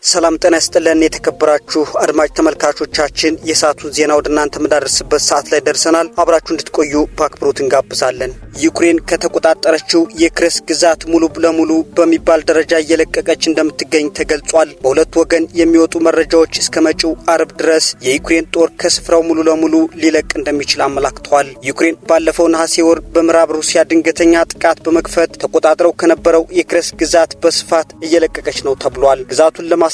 ሰላም ጤና ይስጥልን የተከበራችሁ አድማጭ ተመልካቾቻችን የሰዓቱን ዜና ወደ እናንተ መዳረስበት ሰዓት ላይ ደርሰናል። አብራችሁ እንድትቆዩ በአክብሮት እንጋብዛለን። ዩክሬን ከተቆጣጠረችው የክሬስ ግዛት ሙሉ ለሙሉ በሚባል ደረጃ እየለቀቀች እንደምትገኝ ተገልጿል። በሁለት ወገን የሚወጡ መረጃዎች እስከ መጪው አርብ ድረስ የዩክሬን ጦር ከስፍራው ሙሉ ለሙሉ ሊለቅ እንደሚችል አመላክተዋል። ዩክሬን ባለፈው ነሐሴ ወር በምዕራብ ሩሲያ ድንገተኛ ጥቃት በመክፈት ተቆጣጥረው ከነበረው የክሬስ ግዛት በስፋት እየለቀቀች ነው ተብሏል። ግዛቱን ለማስለቀቅ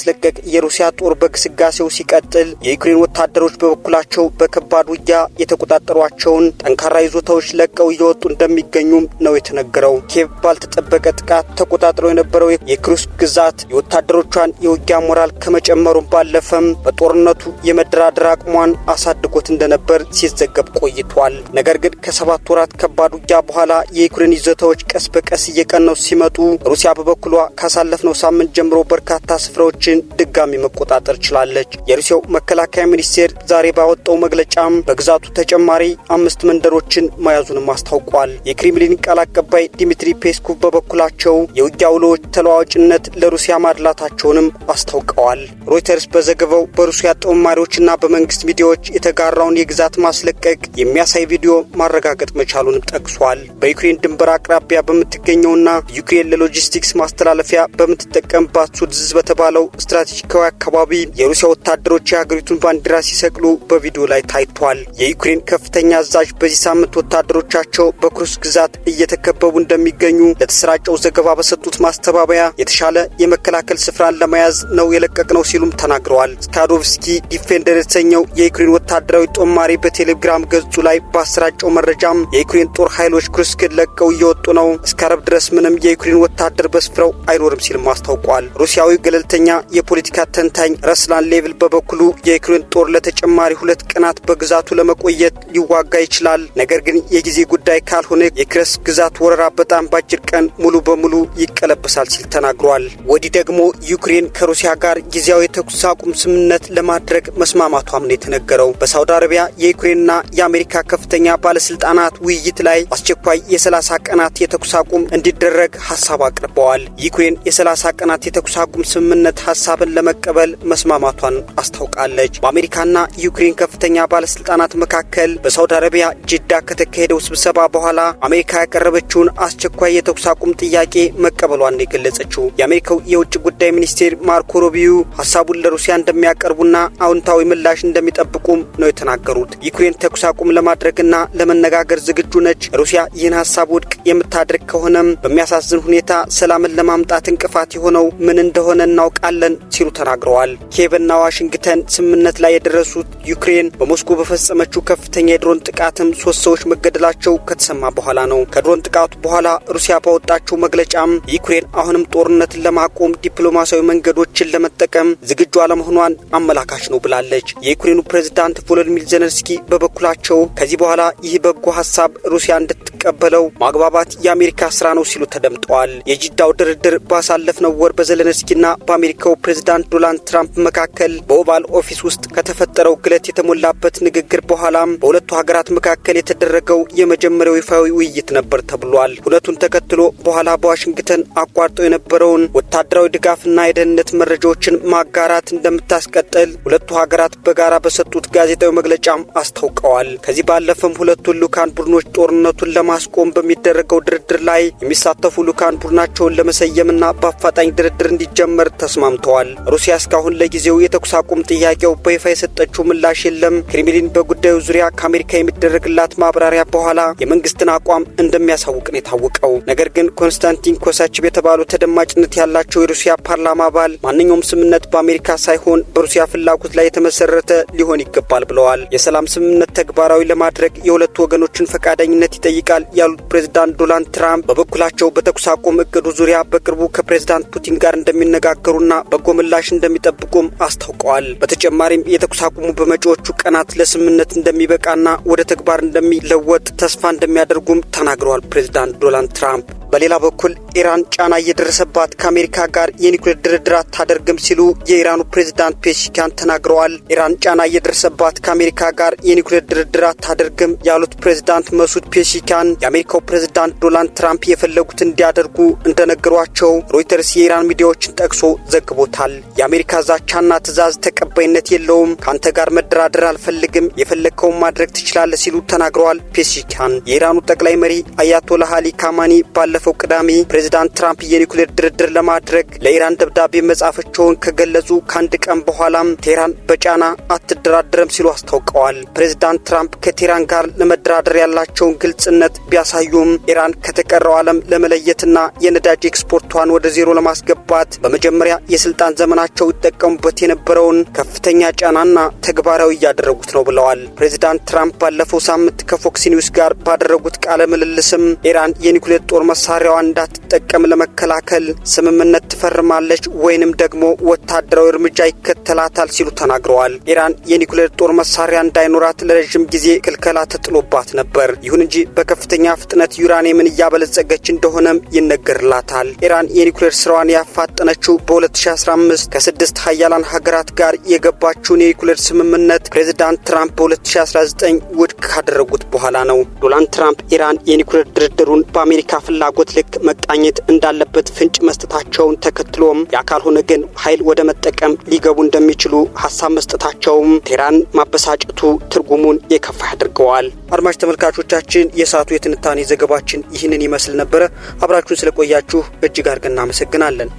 የሩሲያ ጦር በግስጋሴው ሲቀጥል የዩክሬን ወታደሮች በበኩላቸው በከባድ ውጊያ የተቆጣጠሯቸውን ጠንካራ ይዞታዎች ለቀው እየወጡ እንደሚገኙም ነው የተነገረው። ኬቭ ባልተጠበቀ ጥቃት ተቆጣጥረው የነበረው የክሬስ ግዛት የወታደሮቿን የውጊያ ሞራል ከመጨመሩም ባለፈም በጦርነቱ የመደራደር አቅሟን አሳድጎት እንደነበር ሲዘገብ ቆይቷል። ነገር ግን ከ7 ወራት ከባድ ውጊያ በኋላ የዩክሬን ይዞታዎች ቀስ በቀስ እየቀነሱ ሲመጡ ሩሲያ በበኩሏ ካሳለፍነው ሳምንት ጀምሮ በርካታ ስፍራዎችን ድጋሚ መቆጣጠር ችላለች። የሩሲያው መከላከያ ሚኒስቴር ዛሬ ባወጣው መግለጫም በግዛቱ ተጨማሪ 5 መንደሮችን መያዙንም አስታውቋል። የክሬምሊን ቃል አቀባይ ዲሚትሪ ፔስኮቭ በበኩላቸው የውጊያ ውሎች ተለዋዋጭነት ለሩሲያ ማድላታቸውንም አስታውቀዋል። ሮይተርስ በዘገባው በሩሲያ ጦማሪዎችና በመንግስት ሚዲያዎች የተጋራውን የግዛት ማስለቀቅ የሚያሳይ ቪዲዮ ማረጋገጥ መቻሉንም ጠቅሷል። በዩክሬን ድንበር አቅራቢያ በምትገኘውና ዩክሬን ለሎጂስቲክስ ማስተላለፊያ በምትጠቀምባት ሱድዝ በተባለው ስትራቴጂካዊ አካባቢ የሩሲያ ወታደሮች የሀገሪቱን ባንዲራ ሲሰቅሉ በቪዲዮ ላይ ታይቷል። የዩክሬን ከፍተኛ አዛዥ በዚህ ሳምንት ወታደሮቻቸው በክሬስ ግዛት እየተከበቡ እንደሚገኙ ለተሰራጨው ዘገባ በሰጡት ማስተባበያ የተሻለ የመከላከል ስፍራን ለመያዝ ነው የለቀቅነው ሲሉም ተናግረዋል። ስካዶቭስኪ ዲፌንደር የተሰኘው የዩክሬን ወታደራዊ ጦማሪ በቴሌግራም ገጹ ላይ ባሰራጨው መረጃም የዩክሬን ጦር ኃይሎች ክሬስክን ለቀው እየወጡ ነው፣ እስከ አረብ ድረስ ምንም የዩክሬን ወታደር በስፍራው አይኖርም ሲልም አስታውቋል። ሩሲያዊ ገለልተኛ የፖለቲካ ተንታኝ ረስላን ሌቭል በበኩሉ የዩክሬን ጦር ለተጨማሪ 2 ቀናት በግዛቱ ለመቆየት ሊዋጋ ይችላል፣ ነገር ግን የጊዜ ጉዳይ ካልሆነ የክሬስ ግዛት ወረራ በጣም ባጭር ቀን ሙሉ በሙሉ ይቀለበሳል ሲል ተናግሯል። ወዲህ ደግሞ ዩክሬን ከሩሲያ ጋር ጊዜያዊ የተኩስ አቁም ስምምነት ለማድረግ መስማማቷም ነው የተነገረው። በሳውዲ አረቢያ የዩክሬንና የአሜሪካ ከፍተኛ ባለስልጣናት ውይይት ላይ አስቸኳይ የ30 ቀናት የተኩስ አቁም እንዲደረግ ሐሳብ አቅርበዋል። ዩክሬን የ30 ቀናት የተኩስ አቁም ስምምነት ሐሳብን ለመቀበል መስማማቷን አስታውቃለች። በአሜሪካና ዩክሬን ከፍተኛ ባለስልጣናት መካከል በሳውዲ አረቢያ ጅዳ ከተካሄደው ስብሰባ በኋላ አሜሪካ ያቀረበችውን አስቸኳይ የተኩስ አቁም ጥያቄ መቀበሏን የገለጸችው የአሜሪካው የውጭ ጉዳይ ሚኒስቴር ማርኮ ሩቢዮ ሐሳቡን ለሩሲያ እንደሚያቀርቡና አዎንታዊ ምላሽ እንደሚጠብቁም ነው የተናገሩት። ዩክሬን ተኩስ አቁም ለማድረግና ለመነጋገር ዝግጁ ነች። ሩሲያ ይህን ሐሳብ ውድቅ የምታደርግ ከሆነም በሚያሳዝን ሁኔታ ሰላምን ለማምጣት እንቅፋት የሆነው ምን እንደሆነ እናውቃለን ሲሉ ተናግረዋል። ኪየቭና ዋሽንግተን ስምምነት ላይ የደረሱት ዩክሬን በሞስኮ በፈጸመችው ከፍተኛ የድሮን ጥቃትም 3 ሰዎች መገደላቸው ከተሰማ በኋላ ነው። ከድሮን ጥቃቱ በኋላ ሩሲያ ባወጣችው መግለጫም ዩክሬን አሁንም ጦርነትን ለማቆም ዲፕሎማሲያዊ መንገዶችን ለመጠቀም ዝግጁ አለመሆኗን አመላካች ነው ብላለች። የዩክሬኑ ፕሬዝዳንት ቮሎዲሚር ዜሌንስኪ በበኩላቸው ከዚህ በኋላ ይህ በጎ ሐሳብ ሩሲያ እንድትቀበለው ማግባባት የአሜሪካ ስራ ነው ሲሉ ተደምጠዋል። የጅዳው ድርድር ባሳለፍነው ወር በዜሌንስኪና በአሜሪካው ፕሬዝዳንት ዶናልድ ትራምፕ መካከል በኦቫል ኦፊስ ውስጥ ከተፈጠረው ግለት የተሞላበት ንግግር በኋላም በሁለቱ ሀገራት መካከል የተደረገው የመጀመሪያው ይፋዊ ውይይት ነበር ተብሏል። ሁለቱን ተከትሎ በኋላ በዋሽንግተን አቋርጠው የነበረውን ወታደራዊ ድጋፍና የደህንነት መረጃዎችን ማጋራት እንደምታስቀጥል ሁለቱ ሀገራት በጋራ በሰጡት ጋዜጣዊ መግለጫም አስታውቀዋል። ከዚህ ባለፈም ሁለቱ ልኡካን ቡድኖች ጦርነቱን ለማስቆም በሚደረገው ድርድር ላይ የሚሳተፉ ልኡካን ቡድናቸውን ለመሰየምና በአፋጣኝ ድርድር እንዲጀመር ተስማምተዋል። ሩሲያ እስካሁን ለጊዜው የተኩስ አቁም ጥያቄው በይፋ የሰጠችው ምላሽ የለም። ክሬምሊን በጉዳዩ ዙሪያ ከአሜሪካ የሚደረግላት ማብራሪያ በኋላ የመንግስትን አቋም እንደሚያሳውቅ ነው የታወቀው። ነገር ግን ኮንስታንቲን ኮሳችቭ የተባሉ ተደማጭነት ያላቸው የሩሲያ ፓርላማ አባል ማንኛውም ስምምነት በአሜሪካ ሳይሆን በሩሲያ ፍላጎት ላይ የተመሰረተ ሊሆን ይገባል ብለዋል። የሰላም ስምምነት ተግባራዊ ለማድረግ የሁለቱ ወገኖችን ፈቃደኝነት ይጠይቃል ያሉት ፕሬዝዳንት ዶናልድ ትራምፕ በበኩላቸው በተኩስ አቁም እቅዱ ዙሪያ በቅርቡ ከፕሬዝዳንት ፑቲን ጋር እንደሚነጋገሩና በጎ ምላሽ እንደሚጠብቁም አስታውቀዋል። በተጨማሪም የተኩስ አቁሙ በመጪዎቹ ቀናት ለስምምነት እንደሚበቃና ወደ ተግባር እንደሚለወጥ ተስፋ እንደሚያደርጉም ተናግረዋል ፕሬዝዳንት ዶናልድ ትራምፕ። በሌላ በኩል ኢራን ጫና እየደረሰባት ከአሜሪካ ጋር የኒውክሌር ድርድር አታደርግም ሲሉ የኢራኑ ፕሬዝዳንት ፔሽኪያን ተናግረዋል። ኢራን ጫና እየደረሰባት ከአሜሪካ ጋር የኒውክሌር ድርድር አታደርግም ያሉት ፕሬዝዳንት መሱድ ፔሽኪያን የአሜሪካው ፕሬዝዳንት ዶናልድ ትራምፕ የፈለጉት እንዲያደርጉ እንደነገሯቸው ሮይተርስ የኢራን ሚዲያዎችን ጠቅሶ ዘግቦታል። የአሜሪካ ዛቻና ትዕዛዝ ተቀባይነት የለውም፣ ካንተ ጋር መደራደር አልፈልግም፣ የፈለግከውን ማድረግ ትችላለህ ሲሉ ተናግረዋል። ፔሽኪያን የኢራኑ ጠቅላይ መሪ አያቶላህ አሊ ካማኒ ባለፈው ቅዳሜ ፕሬዝዳንት ትራምፕ የኒውክሌር ድርድር ለማድረግ ለኢራን ደብዳቤ መጻፋቸውን ከገለጹ ከአንድ ቀን በኋላም ቴህራን በጫና አትደራደርም ሲሉ አስታውቀዋል። ፕሬዝዳንት ትራምፕ ከቴህራን ጋር ለመደራደር ያላቸውን ግልጽነት ቢያሳዩም ኢራን ከተቀረው ዓለም ለመለየትና የነዳጅ ኤክስፖርቷን ወደ ዜሮ ለማስገባት በመጀመሪያ የስልጣን ዘመናቸው ይጠቀሙበት የነበረውን ከፍተኛ ጫናና ተግባራዊ እያደረጉት ነው ብለዋል። ፕሬዝዳንት ትራምፕ ባለፈው ሳምንት ከፎክስ ኒውስ ጋር ባደረጉት ቃለ ምልልስም ኢራን የኒውክሌር ጦር መሳሪያዋን እንዳትጠቀም ለመከላከል ስምምነት ትፈርማለች ወይንም ደግሞ ወታደራዊ እርምጃ ይከተላታል ሲሉ ተናግረዋል። ኢራን የኒውክሌር ጦር መሳሪያ እንዳይኖራት ለረጅም ጊዜ ክልከላ ተጥሎባት ነበር። ይሁን እንጂ በከፍተኛ ፍጥነት ዩራኒየምን እያበለጸገች እንደሆነም ይነገርላታል። ኢራን የኒውክሌር ስራዋን ያፋጠነችው በ2015 ከ6 ሀያላን ሀገራት ጋር የገባችውን የኒውክሌር ስምምነት ፕሬዝዳንት ትራምፕ በ2019 ውድቅ ካደረጉት በኋላ ነው። ዶናልድ ትራምፕ ኢራን የኒውክሌር ድርድሩን በአሜሪካ ፍላጎት ልክ መቃኘት እንዳለበት ፍንጭ መስጠታቸውን ተከትሎም ያ ካልሆነ ግን ኃይል ወደ መጠቀም ሊገቡ እንደሚችሉ ሐሳብ መስጠታቸውም ቴህራን ማበሳጨቱ ትርጉሙን የከፋ ያደርገዋል። አድማጭ ተመልካቾቻችን የሰዓቱ የትንታኔ ዘገባችን ይህንን ይመስል ነበር። አብራችሁን ስለቆያችሁ እጅግ አድርገን እናመሰግናለን።